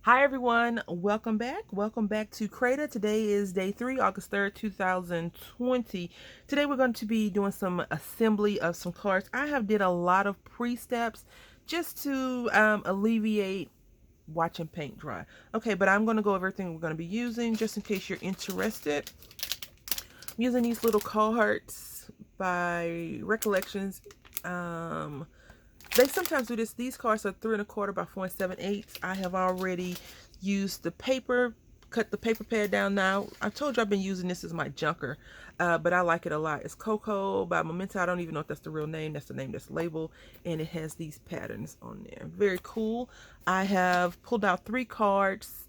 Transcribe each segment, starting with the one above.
Hi everyone, welcome back. Welcome back to Crata. Today is day 3, August 3rd, 2020. Today we're going to be doing some assembly of some cards. I have did a lot of pre-steps just to alleviate watching paint dry. Okay, but I'm going to go over everything we're going to be using just in case you're interested. I'm using these little cards by Recollections. They sometimes do this. These cards are 3 1/4 by 4 7/8. I have already used the paper, cut the paper pad down. Now I told you I've been using this as my junker, but I like it a lot. It's Coco by Memento. I don't even know if that's the real name. That's the name that's labeled, and it has these patterns on there. Very cool. I have pulled out 3 cards.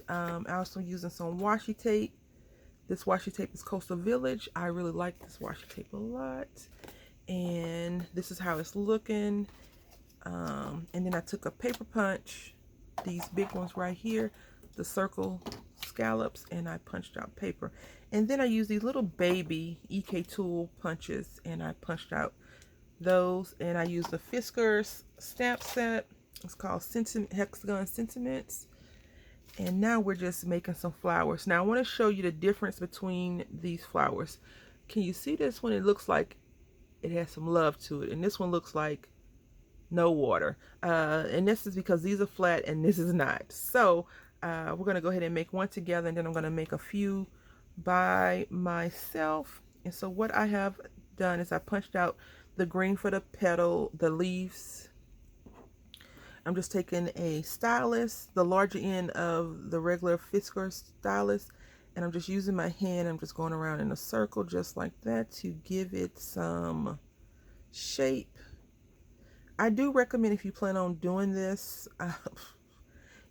I'm also using some washi tape. This washi tape is Coastal Village. I really like this washi tape a lot, and this is how it's looking. And then I took a paper punch, these big ones right here, the circle scallops, and I punched out paper. And then I used these little baby EK tool punches, and I punched out those. And I used the Fiskars stamp set. It's called Hexagon Sentiments. And now we're just making some flowers. Now I want to show you the difference between these flowers. Can you see this one? It looks like it has some love to it. And this one looks like no water, and this is because these are flat and this is not. So we're going to go ahead and make one together, and then I'm going to make a few by myself. And so what I have done is I punched out the green for the petal, the leaves. I'm just taking a stylus, the larger end of the regular Fiskars stylus, and I'm just using my hand. I'm just going around in a circle just like that to give it some shape. I do recommend, if you plan on doing this,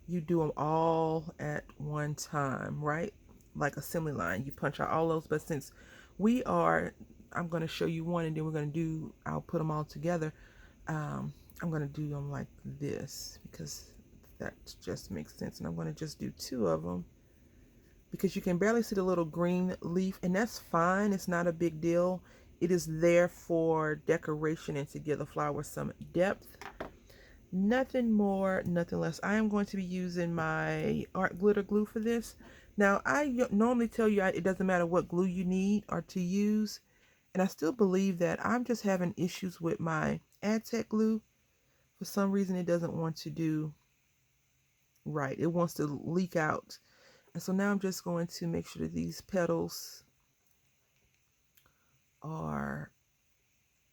you do them all at one time, right? Like assembly line, you punch out all those. But since I'm going to show you one, and then I'll put them all together. I'm going to do them like this because that just makes sense. And I'm going to just do 2 of them because you can barely see the little green leaf, and that's fine. It's not a big deal. It is there for decoration and to give the flower some depth. Nothing more, nothing less. I am going to be using my art glitter glue for this. Now, I normally tell you it doesn't matter what glue you need or to use, and I still believe that. I'm just having issues with my Aztec glue. For some reason, it doesn't want to do right. It wants to leak out. And so now I'm just going to make sure that these petals are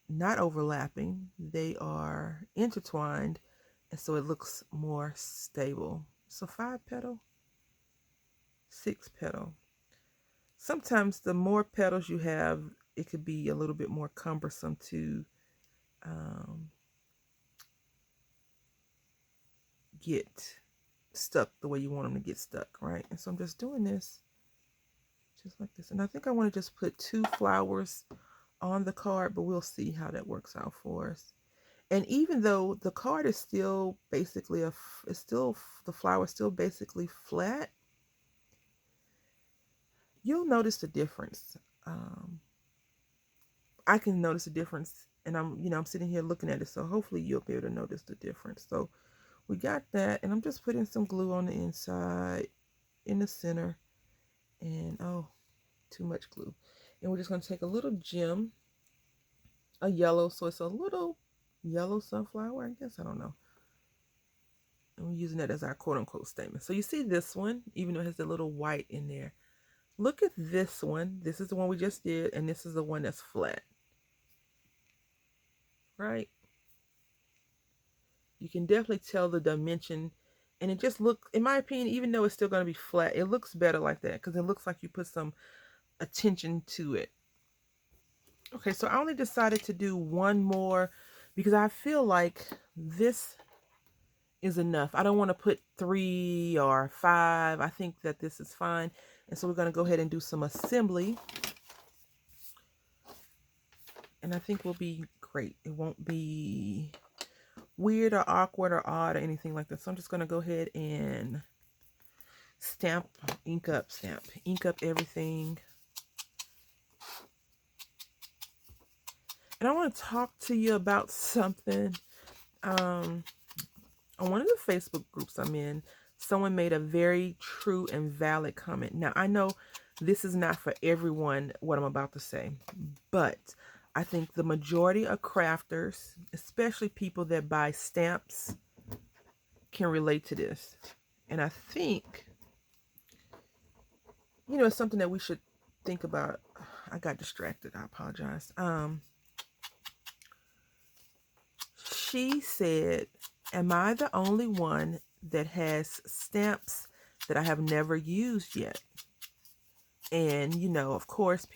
not overlapping. They are intertwined, and so it looks more stable. So 5 petal, 6 petal. Sometimes the more petals you have, it could be a little bit more cumbersome to get stuck the way you want them to get stuck, right? And so I'm just doing this just like this. And I think I want to just put 2 flowers on the card, but we'll see how that works out for us. And even though the card is still basically the flower is still basically flat, you'll notice the difference. I can notice a difference, and I'm sitting here looking at it, so hopefully you'll be able to notice the difference. So we got that, and I'm just putting some glue on the inside, in the center, and oh, too much glue. And we're just going to take a little gem, a yellow, so it's a little yellow sunflower, I guess, I don't know. And we're using that as our quote-unquote statement. So you see this one, even though it has a little white in there. Look at this one. This is the one we just did, and this is the one that's flat. Right? You can definitely tell the dimension, and it just looks, in my opinion, even though it's still going to be flat, it looks better like that because it looks like you put some attention to it. Okay, so I only decided to do one more because I feel like this is enough. I don't want to put 3 or 5. I think that this is fine. And so we're going to go ahead and do some assembly. And I think we'll be great. It won't be weird or awkward or odd or anything like that. So I'm just going to go ahead and ink up everything. And I want to talk to you about something. On one of the Facebook groups I'm in, someone made a very true and valid comment. Now, I know this is not for everyone, what I'm about to say, but I think the majority of crafters, especially people that buy stamps, can relate to this. And I think, it's something that we should think about. I got distracted. I apologize. She said, am I the only one that has stamps that I have never used yet? And, of course,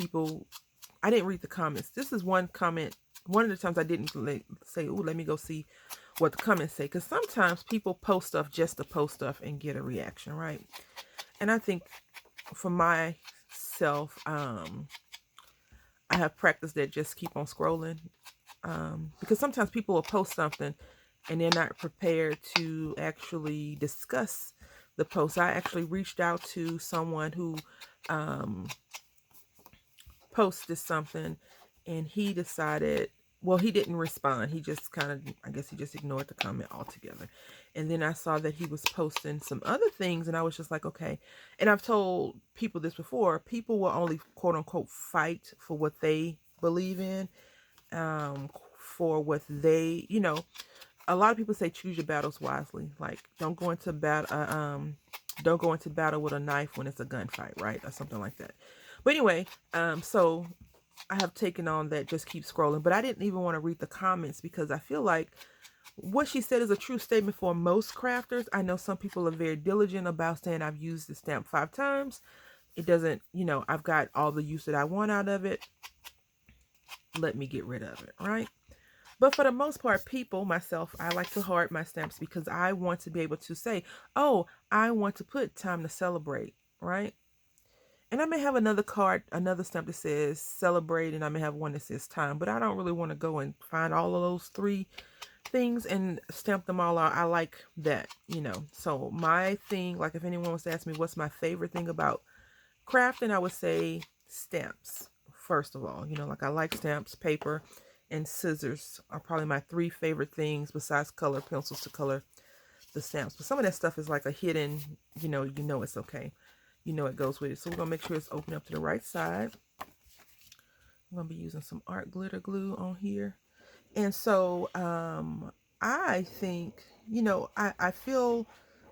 I didn't read the comments. This is one comment. One of the times I didn't say, oh, let me go see what the comments say. Because sometimes people post stuff just to post stuff and get a reaction, right? And I think for myself, I have practiced that, just keep on scrolling. Because sometimes people will post something and they're not prepared to actually discuss the post. I actually reached out to someone who posted something, and he decided, well, he didn't respond. He just I guess he just ignored the comment altogether. And then I saw that he was posting some other things, and I was just like, okay. And I've told people this before, people will only quote unquote fight for what they believe in, for what they, a lot of people say choose your battles wisely. Like, don't go into battle with a knife when it's a gunfight, right? Or something like that. But anyway, so I have taken on that, just keep scrolling. But I didn't even want to read the comments because I feel like what she said is a true statement for most crafters. I know some people are very diligent about saying, I've used the stamp 5 times. It doesn't, I've got all the use that I want out of it. Let me get rid of it, right? But for the most part, people, myself, I like to heart my stamps because I want to be able to say, oh, I want to put time to celebrate, right? And I may have another stamp that says celebrate, and I may have one that says time, but I don't really want to go and find all of those 3 things and stamp them all out. I like that, So my thing, like if anyone was to ask me what's my favorite thing about crafting, I would say stamps, first of all. Like I like stamps, paper, and scissors are probably my 3 favorite things besides color pencils to color the stamps. But some of that stuff is like a hidden, it's okay. It goes with it. So we're going to make sure it's open up to the right side. I'm going to be using some art glitter glue on here. And so I think, I feel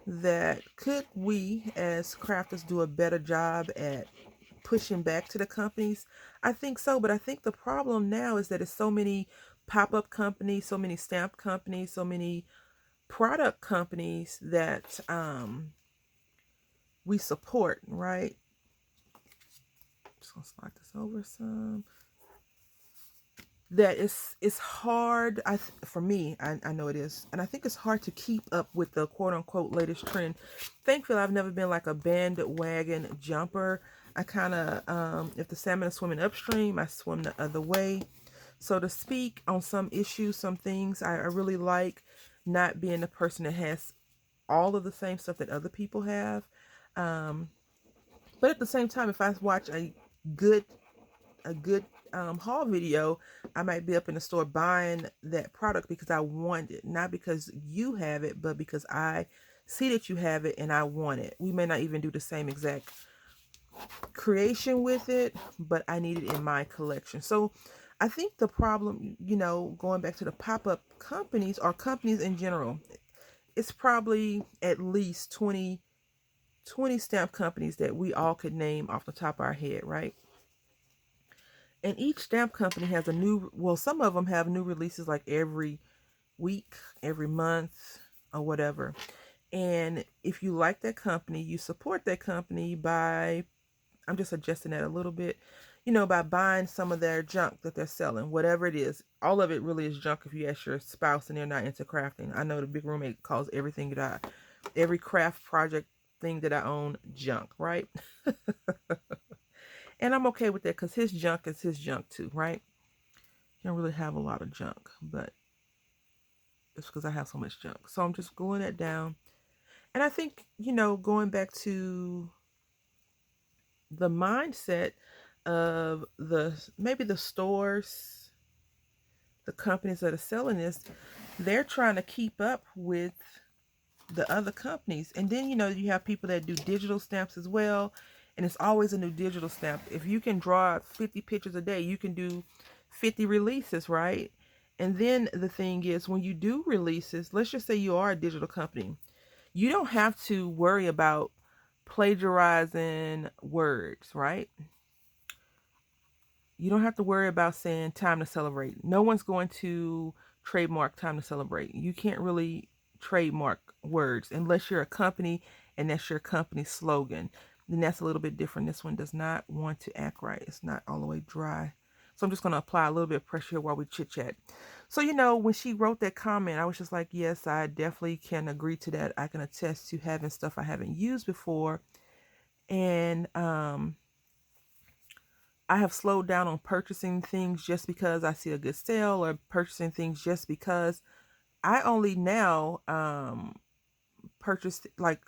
that could we as crafters do a better job at pushing back to the companies? I think so, but I think the problem now is that there's so many pop-up companies, so many stamp companies, so many product companies that we support, right? Just gonna slide this over some. That it's hard, for me, I know it is, and I think it's hard to keep up with the quote-unquote latest trend. Thankfully, I've never been like a bandwagon jumper. I kind of, if the salmon is swimming upstream, I swim the other way, so to speak, on some issues, some things. I really like not being the person that has all of the same stuff that other people have. But at the same time, if I watch a good haul video, I might be up in the store buying that product because I want it, not because you have it, but because I see that you have it and I want it. We may not even do the same exact creation with it, but I need it in my collection. So I think the problem, going back to the pop-up companies or companies in general, it's probably at least 20 stamp companies that we all could name off the top of our head, right? And each stamp company has some of them have new releases like every week, every month, or whatever. And if you like that company, you support that company by, I'm just adjusting that a little bit, by buying some of their junk that they're selling, whatever it is. All of it really is junk if you ask your spouse and they're not into crafting. I know the big roommate calls every craft project thing that I own junk, right? And I'm okay with that because his junk is his junk too, right? I don't really have a lot of junk, but it's because I have so much junk. So I'm just gluing that down. And I think, going back to the mindset of maybe the stores, the companies that are selling this, they're trying to keep up with the other companies. And then, you have people that do digital stamps as well. And it's always a new digital stamp. If you can draw 50 pictures a day, you can do 50 releases, right? And then the thing is, when you do releases, let's just say you are a digital company, you don't have to worry about plagiarizing words, right? You don't have to worry about saying time to celebrate. No one's going to trademark time to celebrate. You can't really trademark words unless you're a company and that's your company slogan. Then that's a little bit different. This one does not want to act right. It's not all the way dry. So I'm just going to apply a little bit of pressure while we chit chat. So, when she wrote that comment, I was just like, yes, I definitely can agree to that. I can attest to having stuff I haven't used before. And I have slowed down on purchasing things just because I see a good sale, or purchasing things just because I only now purchased, like,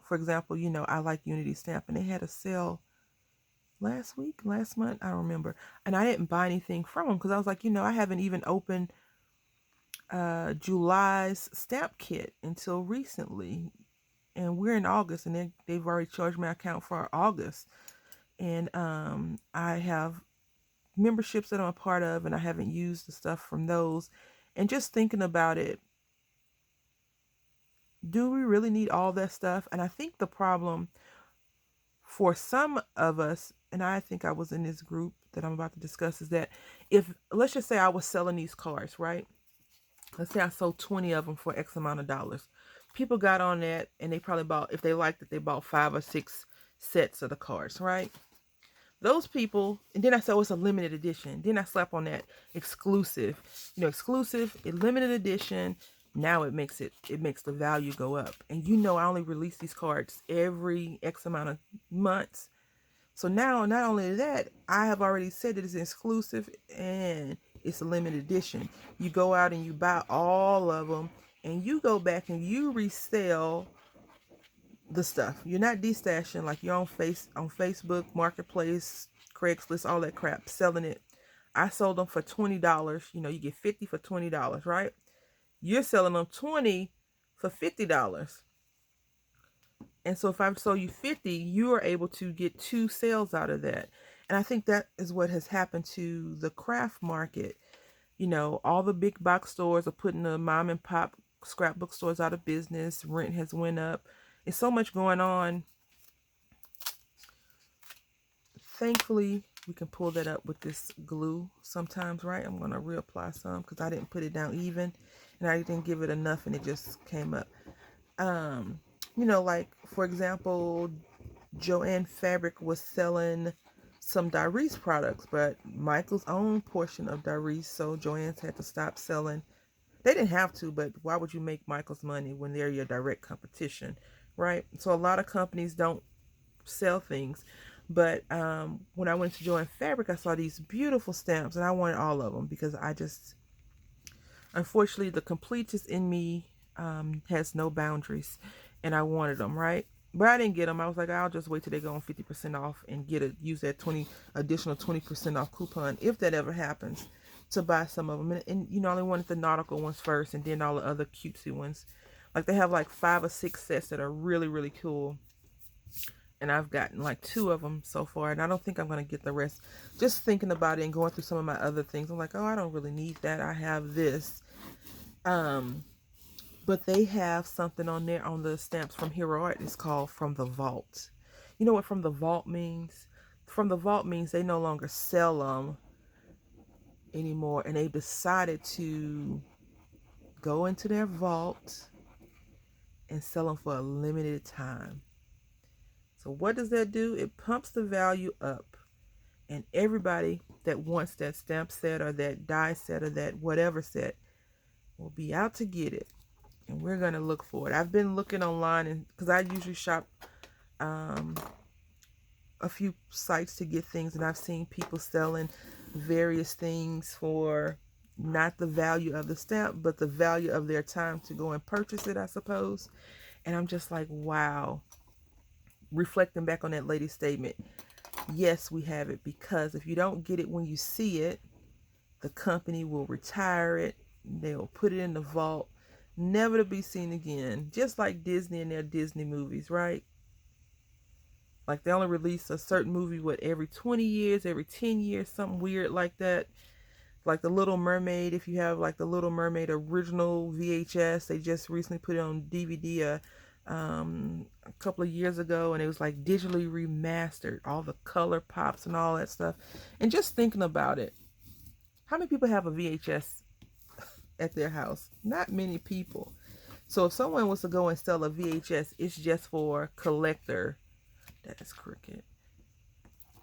for example, I like Unity Stamp, and they had a sale last month, I don't remember. And I didn't buy anything from them because I was like, I haven't even opened July's stamp kit until recently. And we're in August, and they've already charged my account for August. And I have memberships that I'm a part of, and I haven't used the stuff from those. And just thinking about it, do we really need all that stuff? And I think the problem for some of us, and I think I was in this group that I'm about to discuss, is that if, let's just say I was selling these cards, right? Let's say I sold 20 of them for X amount of dollars. People got on that and they probably bought, if they liked it, they bought 5 or 6 sets of the cards, right? Those people, and then I said, oh, it's a limited edition. Then I slap on that exclusive, exclusive, a limited edition. Now it makes the value go up. And I only release these cards every X amount of months. So now, not only that, I have already said that it's exclusive and it's a limited edition. You go out and you buy all of them, and you go back and you resell the stuff. You're not destashing like you're on Facebook Marketplace, Craigslist, all that crap, selling it. I sold them for $20. You get 50 for $20, right? You're selling them 20 for $50. And so if I sold you 50, you are able to get 2 sales out of that. And I think that is what has happened to the craft market. All the big box stores are putting the mom and pop scrapbook stores out of business. Rent has went up. It's so much going on. Thankfully, we can pull that up with this glue sometimes, right? I'm going to reapply some because I didn't put it down even, and I didn't give it enough, and it just came up. Like, for example, Joann Fabric was selling some Darice products, but Michael's own portion of Darice, so Joann's had to stop selling. They didn't have to, but why would you make Michael's money when they're your direct competition, right? So a lot of companies don't sell things. But when I went to Joann Fabric, I saw these beautiful stamps, and I wanted all of them because unfortunately, the completist in me has no boundaries, and I wanted them, right? But I didn't get them. I was like, I'll just wait till they go on 50% off and use that additional 20% off coupon, if that ever happens, to buy some of them. And I only wanted the nautical ones first, and then all the other cutesy ones. Like, they have like 5 or 6 sets that are really, really cool. And I've gotten like 2 of them so far, and I don't think I'm going to get the rest. Just thinking about it and going through some of my other things, I'm like, oh, I don't really need that. I have this. But they have something on there on the stamps from Hero Art. It's called From the Vault. You know what From the Vault means? From the Vault means they no longer sell them anymore, and they've decided to go into their vault and sell them for a limited time. So what does that do? It pumps the value up, and everybody that wants that stamp set or that die set or that whatever set will be out to get it, and we're going to look for it. I've been looking online, and because I usually shop a few sites to get things, and I've seen people selling various things for not the value of the stamp, but the value of their time to go and purchase it, I suppose. And I'm just like, wow. Reflecting back on that lady's statement, yes, we have it, because if you don't get it when you see it, the company will retire it. They'll put it in the vault. never to be seen again. Just like Disney and their Disney movies, right? Like they only release a certain movie, what, every 20 years, every 10 years, something weird like that. Like The Little Mermaid, if you have like The Little Mermaid original VHS, they just recently put it on DVD a couple of years ago, and it was like digitally remastered, all the color pops and all that stuff. And just thinking about it, how many people have a VHS at their house? Not many people. So if someone was to go and sell a VHS, it's just for collector. That's crooked.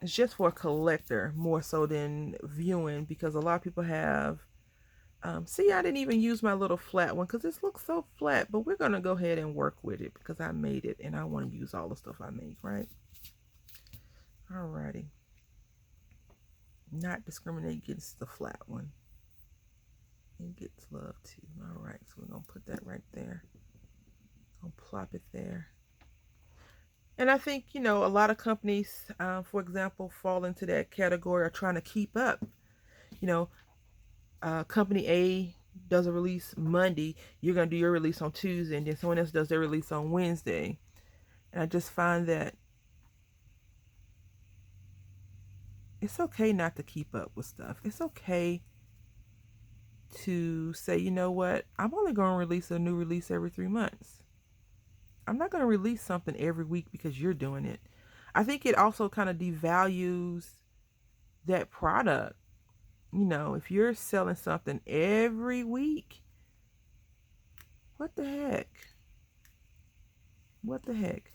It's just for a collector more so than viewing, because a lot of people have see, I didn't even use my little flat one because this looks so flat, but we're gonna go ahead and work with it because I made it and I want to use all the stuff I make, right? Alrighty. Not discriminate against the flat one. It gets love too. Alright, so we're gonna put that right there. I'll plop it there. And I think, you know, a lot of companies, for example, fall into that category, are trying to keep up. You know, company A does a release Monday, you're going to do your release on Tuesday, and then someone else does their release on Wednesday. And I just find that it's okay not to keep up with stuff. It's okay to say, you know what, I'm only going to release a new release every 3 months. I'm not going to release something every week because you're doing it. I think it also kind of devalues that product. You know, if you're selling something every week, what the heck? What the heck?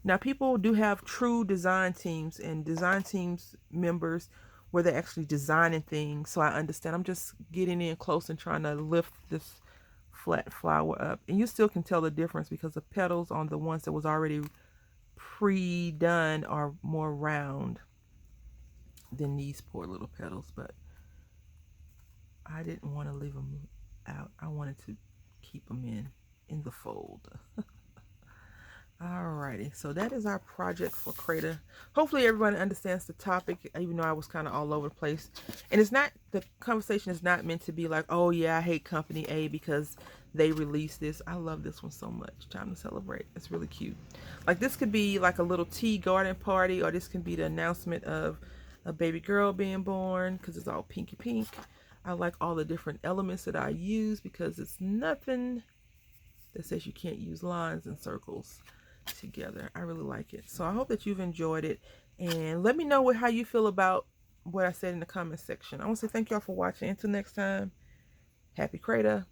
Now, people do have true design teams and design teams members where they're actually designing things. So I understand. I'm just getting in close and trying to lift this flat flower up. And you still can tell the difference because the petals on the ones that was already pre-done are more round than these poor little petals. But I didn't want to leave them out. I wanted to keep them in the fold. Alrighty, so that is our project for Crater. Hopefully everyone understands the topic, even though I was kind of all over the place. And it's not, the conversation is not meant to be like, oh yeah, I hate company A because they released this. I love this one so much. Time to celebrate. It's really cute. Like this could be like a little tea garden party, or this can be the announcement of a baby girl being born because it's all pinky pink. I like all the different elements that I use because it's nothing that says you can't use lines and circles together. I really like it. So I hope that you've enjoyed it, and let me know how you feel about what I said in the comment section. I want to say thank y'all for watching. Until next time, happy Crater.